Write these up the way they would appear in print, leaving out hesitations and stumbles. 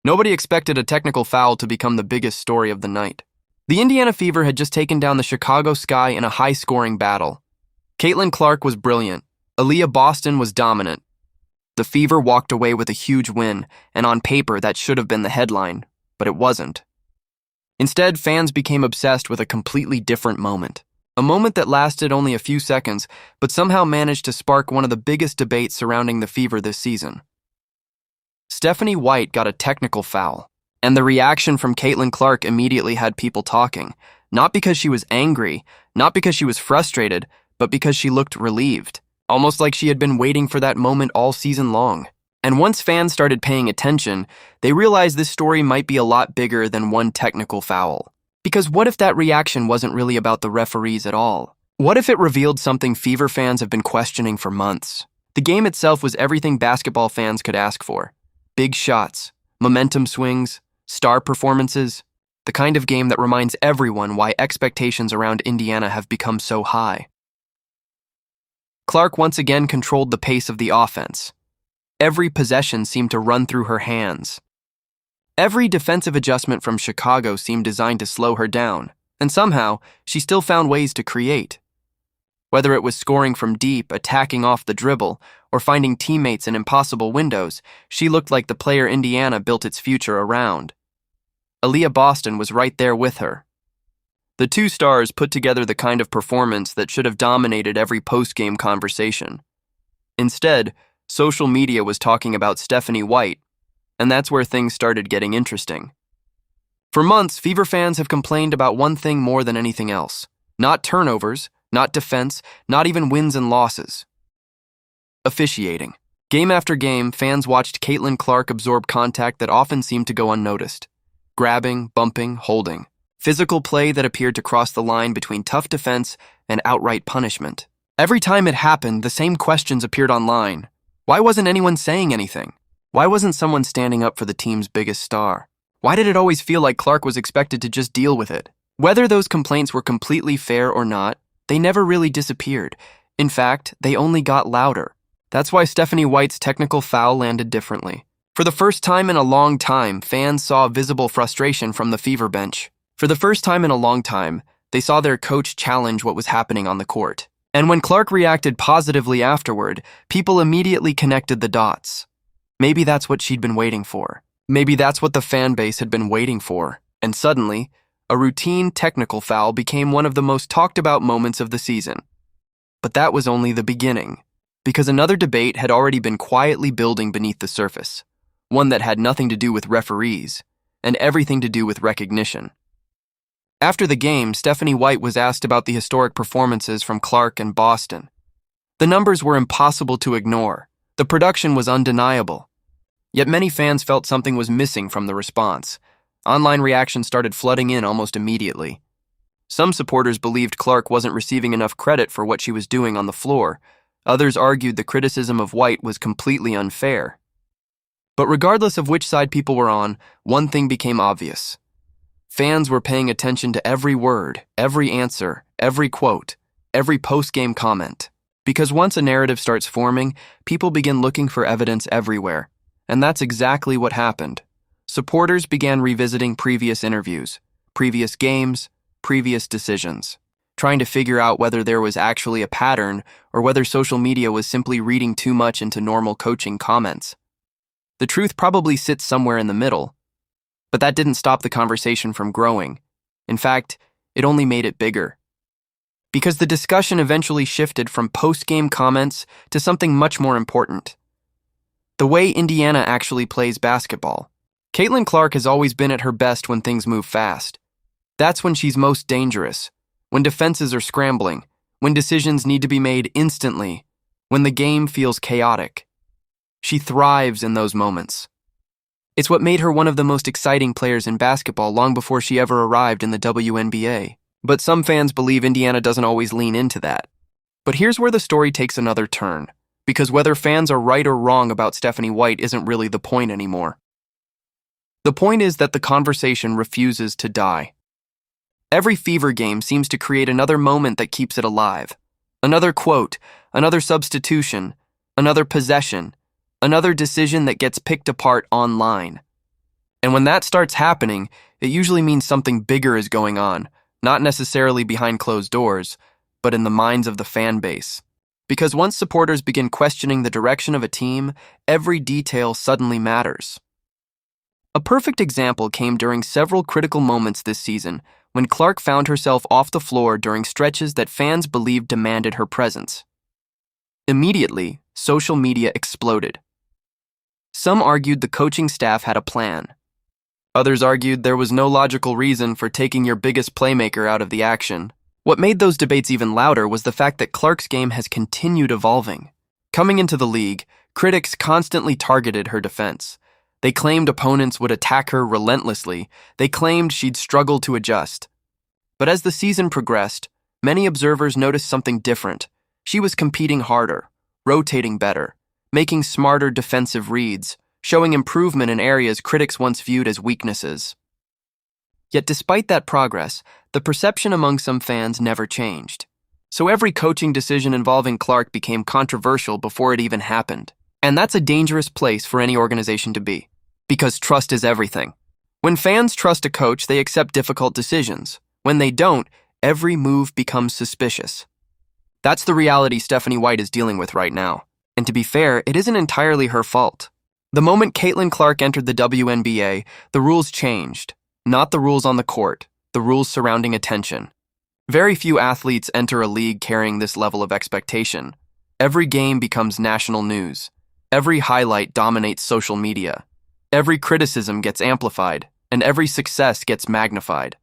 Nobody expected a technical foul to become the biggest story of the night. The Indiana Fever had just taken down the Chicago Sky in a high-scoring battle. Caitlin Clark was brilliant. Aaliyah Boston was dominant. The Fever walked away with a huge win, and on paper that should have been the headline, but it wasn't. Instead, fans became obsessed with a completely different moment. A moment that lasted only a few seconds, but somehow managed to spark one of the biggest debates surrounding the Fever this season. Stephanie White got a technical foul, and the reaction from Caitlin Clark immediately had people talking, not because she was angry, not because she was frustrated, but because she looked relieved, almost like she had been waiting for that moment all season long. And once fans started paying attention, they realized this story might be a lot bigger than one technical foul. Because what if that reaction wasn't really about the referees at all? What if it revealed something Fever fans have been questioning for months? The game itself was everything basketball fans could ask for. Big shots, momentum swings, star performances, the kind of game that reminds everyone why expectations around Indiana have become so high. Clark once again controlled the pace of the offense. Every possession seemed to run through her hands. Every defensive adjustment from Chicago seemed designed to slow her down, and somehow, she still found ways to create. Whether it was scoring from deep, attacking off the dribble, or finding teammates in impossible windows, she looked like the player Indiana built its future around. Aaliyah Boston was right there with her. The two stars put together the kind of performance that should have dominated every post-game conversation. Instead, social media was talking about Stephanie White, and that's where things started getting interesting. For months, Fever fans have complained about one thing more than anything else. Not turnovers, not defense, not even wins and losses. Officiating. Game after game, fans watched Caitlin Clark absorb contact that often seemed to go unnoticed. Grabbing, bumping, holding. Physical play that appeared to cross the line between tough defense and outright punishment. Every time it happened, the same questions appeared online. Why wasn't anyone saying anything? Why wasn't someone standing up for the team's biggest star? Why did it always feel like Clark was expected to just deal with it? Whether those complaints were completely fair or not, they never really disappeared. In fact, they only got louder. That's why Stephanie White's technical foul landed differently. For the first time in a long time, fans saw visible frustration from the Fever bench. For the first time in a long time, they saw their coach challenge what was happening on the court. And when Clark reacted positively afterward, people immediately connected the dots. Maybe that's what she'd been waiting for. Maybe that's what the fan base had been waiting for. And suddenly, a routine technical foul became one of the most talked about moments of the season. But that was only the beginning, because another debate had already been quietly building beneath the surface, one that had nothing to do with referees and everything to do with recognition. After the game, Stephanie White was asked about the historic performances from Clark and Boston. The numbers were impossible to ignore. The production was undeniable. Yet many fans felt something was missing from the response. Online reactions started flooding in almost immediately. Some supporters believed Clark wasn't receiving enough credit for what she was doing on the floor. Others argued the criticism of White was completely unfair. But regardless of which side people were on, one thing became obvious. Fans were paying attention to every word, every answer, every quote, every post-game comment. Because once a narrative starts forming, people begin looking for evidence everywhere. And that's exactly what happened. Supporters began revisiting previous interviews, previous games, previous decisions, trying to figure out whether there was actually a pattern or whether social media was simply reading too much into normal coaching comments. The truth probably sits somewhere in the middle, but that didn't stop the conversation from growing. In fact, it only made it bigger. Because the discussion eventually shifted from post-game comments to something much more important. The way Indiana actually plays basketball. Caitlin Clark has always been at her best when things move fast. That's when she's most dangerous, when defenses are scrambling, when decisions need to be made instantly, when the game feels chaotic. She thrives in those moments. It's what made her one of the most exciting players in basketball long before she ever arrived in the WNBA. But some fans believe Indiana doesn't always lean into that. But here's where the story takes another turn, because whether fans are right or wrong about Stephanie White isn't really the point anymore. The point is that the conversation refuses to die. Every Fever game seems to create another moment that keeps it alive. Another quote, another substitution, another possession, another decision that gets picked apart online. when that starts happening, it usually means something bigger is going on, not necessarily behind closed doors, but in the minds of the fan base. Because once supporters begin questioning the direction of a team, every detail suddenly matters. A perfect example came during several critical moments this season when Clark found herself off the floor during stretches that fans believed demanded her presence. Immediately, social media exploded. Some argued the coaching staff had a plan. Others argued there was no logical reason for taking your biggest playmaker out of the action. What made those debates even louder was the fact that Clark's game has continued evolving. Coming into the league, critics constantly targeted her defense. They claimed opponents would attack her relentlessly. They claimed she'd struggle to adjust. But as the season progressed, many observers noticed something different. She was competing harder, rotating better, making smarter defensive reads, showing improvement in areas critics once viewed as weaknesses. Yet despite that progress, the perception among some fans never changed. So every coaching decision involving Clark became controversial before it even happened. And that's a dangerous place for any organization to be, because trust is everything. When fans trust a coach, they accept difficult decisions. When they don't, every move becomes suspicious. That's the reality Stephanie White is dealing with right now. And to be fair, it isn't entirely her fault. The moment Caitlin Clark entered the WNBA, the rules changed. Not the rules on the court, the rules surrounding attention. Very few athletes enter a league carrying this level of expectation. Every game becomes national news. Every highlight dominates social media. Every criticism gets amplified, and every success gets magnified.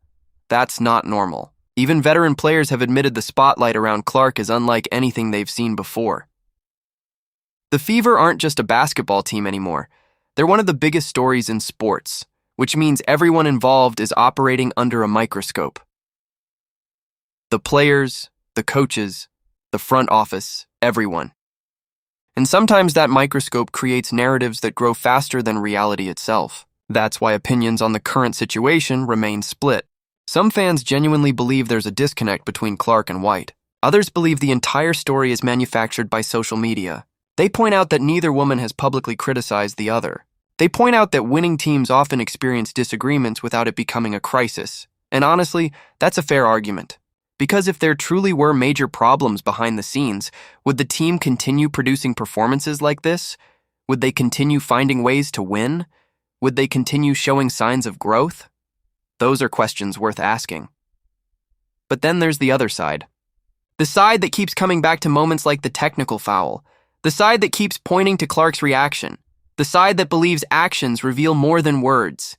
That's not normal. Even veteran players have admitted the spotlight around Clark is unlike anything they've seen before. The Fever aren't just a basketball team anymore. They're one of the biggest stories in sports, which means everyone involved is operating under a microscope. The players, the coaches, the front office, everyone. And sometimes that microscope creates narratives that grow faster than reality itself. That's why opinions on the current situation remain split. Some fans genuinely believe there's a disconnect between Clark and White. Others believe the entire story is manufactured by social media. They point out that neither woman has publicly criticized the other. They point out that winning teams often experience disagreements without it becoming a crisis. And honestly, that's a fair argument. Because if there truly were major problems behind the scenes, would the team continue producing performances like this? Would they continue finding ways to win? Would they continue showing signs of growth? Those are questions worth asking. But then there's the other side. The side that keeps coming back to moments like the technical foul. The side that keeps pointing to Clark's reaction. The side that believes actions reveal more than words.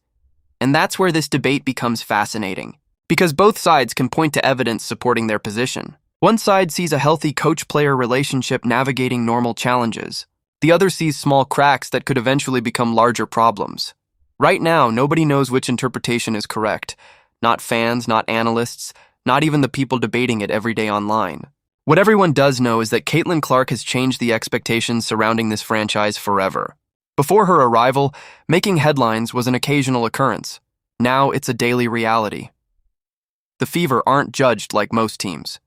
And that's where this debate becomes fascinating. Because both sides can point to evidence supporting their position. One side sees a healthy coach-player relationship navigating normal challenges. The other sees small cracks that could eventually become larger problems. Right now, nobody knows which interpretation is correct. Not fans, not analysts, not even the people debating it every day online. What everyone does know is that Caitlin Clark has changed the expectations surrounding this franchise forever. Before her arrival, making headlines was an occasional occurrence. Now it's a daily reality. The Fever aren't judged like most teams.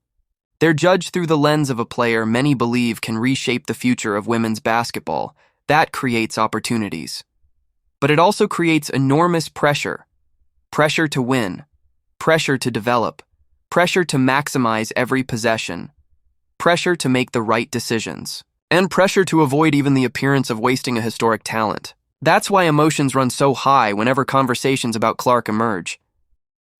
They're judged through the lens of a player many believe can reshape the future of women's basketball. That creates opportunities. But it also creates enormous pressure. Pressure to win. Pressure to develop. Pressure to maximize every possession. Pressure to make the right decisions. And pressure to avoid even the appearance of wasting a historic talent. That's why emotions run so high whenever conversations about Clark emerge.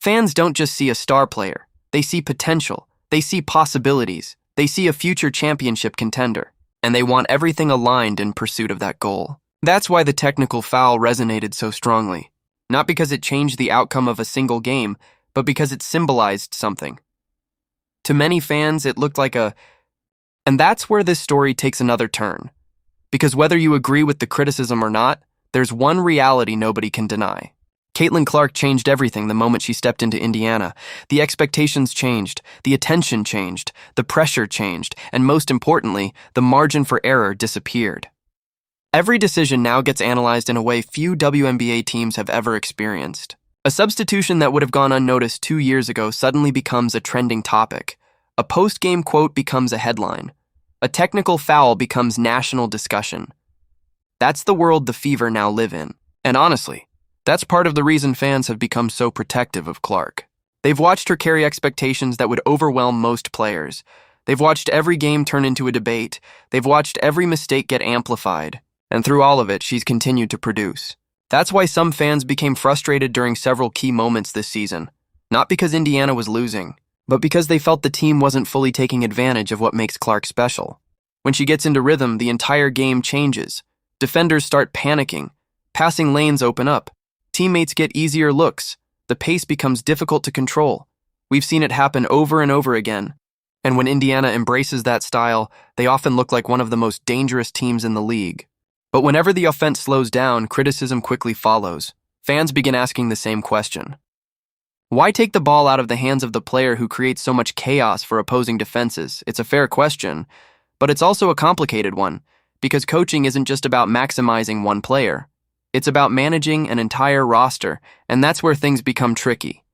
Fans don't just see a star player. They see potential. They see possibilities. They see a future championship contender. And they want everything aligned in pursuit of that goal. That's why the technical foul resonated so strongly. Not because it changed the outcome of a single game, but because it symbolized something. To many fans, it looked like And that's where this story takes another turn. Because whether you agree with the criticism or not, there's one reality nobody can deny. Caitlin Clark changed everything the moment she stepped into Indiana. The expectations changed, the attention changed, the pressure changed, and most importantly, the margin for error disappeared. Every decision now gets analyzed in a way few WNBA teams have ever experienced. A substitution that would have gone unnoticed 2 years ago suddenly becomes a trending topic. A post-game quote becomes a headline. A technical foul becomes national discussion. That's the world the Fever now live in. And honestly, That's part of the reason fans have become so protective of Clark. They've watched her carry expectations that would overwhelm most players. They've watched every game turn into a debate. They've watched every mistake get amplified. And through all of it, she's continued to produce. That's why some fans became frustrated during several key moments this season. Not because Indiana was losing, but because they felt the team wasn't fully taking advantage of what makes Clark special. When she gets into rhythm, the entire game changes. Defenders start panicking. Passing lanes open up. Teammates get easier looks. The pace becomes difficult to control. We've seen it happen over and over again. And when Indiana embraces that style, they often look like one of the most dangerous teams in the league. But whenever the offense slows down, criticism quickly follows. Fans begin asking the same question. Why take the ball out of the hands of the player who creates so much chaos for opposing defenses? It's a fair question, but it's also a complicated one, because coaching isn't just about maximizing one player. It's about managing an entire roster, and that's where things become tricky.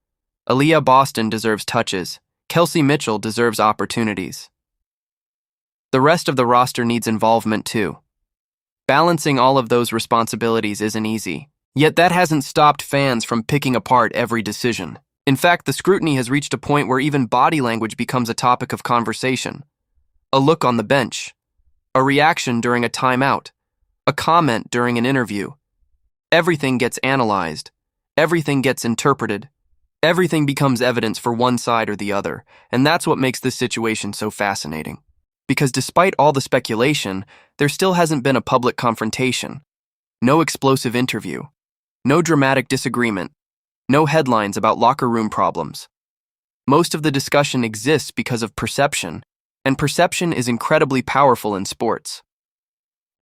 Aaliyah Boston deserves touches. Kelsey Mitchell deserves opportunities. The rest of the roster needs involvement too. Balancing all of those responsibilities isn't easy. Yet that hasn't stopped fans from picking apart every decision. In fact, the scrutiny has reached a point where even body language becomes a topic of conversation. A look on the bench. A reaction during a timeout. A comment during an interview. Everything gets analyzed. Everything gets interpreted. Everything becomes evidence for one side or the other, and that's what makes this situation so fascinating. Because despite all the speculation, there still hasn't been a public confrontation. No explosive interview. No dramatic disagreement. No headlines about locker room problems. Most of the discussion exists because of perception, and perception is incredibly powerful in sports.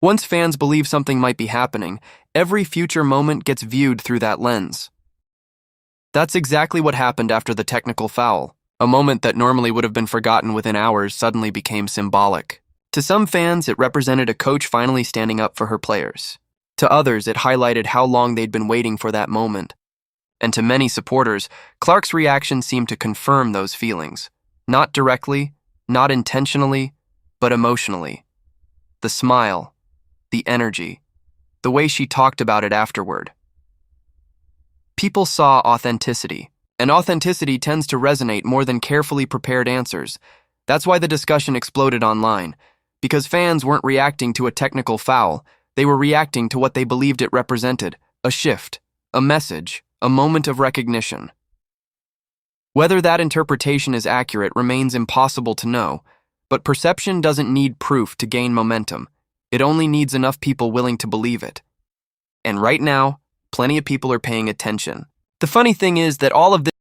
Once fans believe something might be happening, every future moment gets viewed through that lens. That's exactly what happened after the technical foul. A moment that normally would have been forgotten within hours suddenly became symbolic. To some fans, it represented a coach finally standing up for her players. To others, it highlighted how long they'd been waiting for that moment. And to many supporters, Clark's reaction seemed to confirm those feelings. Not directly, not intentionally, but emotionally. The smile, the energy, the way she talked about it afterward. People saw authenticity, and authenticity tends to resonate more than carefully prepared answers. That's why the discussion exploded online, because fans weren't reacting to a technical foul, they were reacting to what they believed it represented, a shift, a message, a moment of recognition. Whether that interpretation is accurate remains impossible to know, but perception doesn't need proof to gain momentum. It only needs enough people willing to believe it. And right now, plenty of people are paying attention. The funny thing is that all of this